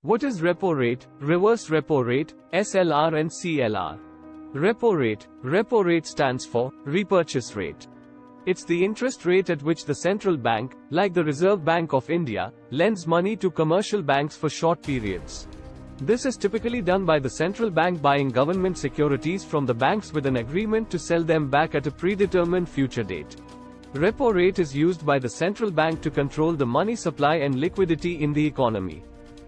What is repo rate, reverse repo rate, SLR and CLR? Repo rate stands for repurchase rate. It's the interest rate at which the central bank, like the Reserve Bank of India, lends money to commercial banks for short periods. This is typically done by the central bank buying government securities from the banks with an agreement to sell them back at a predetermined future date. Repo rate is used by the central bank to control the money supply and liquidity in the economy.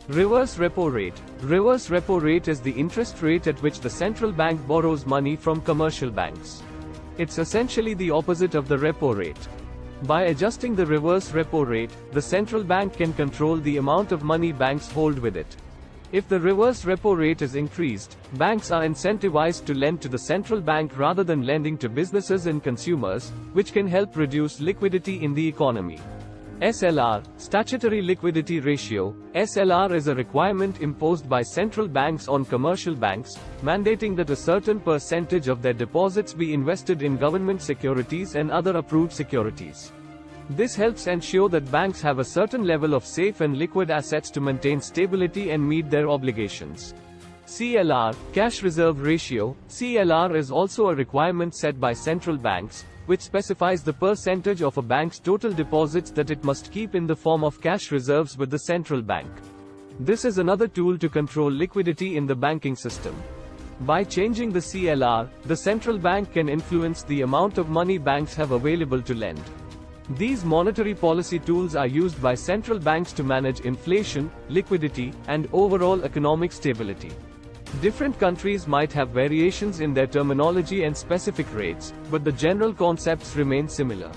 Reverse repo rate. Reverse repo rate is the interest rate at which the central bank borrows money from commercial banks. It's essentially the opposite of the repo rate. By adjusting the reverse repo rate, the central bank can control the amount of money banks hold with it. If the reverse repo rate is increased, banks are incentivized to lend to the central bank rather than lending to businesses and consumers, which can help reduce liquidity in the economy. SLR, Statutory Liquidity Ratio. SLR is a requirement imposed by central banks on commercial banks, mandating that a certain percentage of their deposits be invested in government securities and other approved securities. This helps ensure that banks have a certain level of safe and liquid assets to maintain stability and meet their obligations. CLR, Cash Reserve Ratio. CLR is also a requirement set by central banks, which specifies the percentage of a bank's total deposits that it must keep in the form of cash reserves with the central bank. This is another tool to control liquidity in the banking system. By changing the CLR, the central bank can influence the amount of money banks have available to lend. These monetary policy tools are used by central banks to manage inflation, liquidity, and overall economic stability. Different countries might have variations in their terminology and specific rates, but the general concepts remain similar.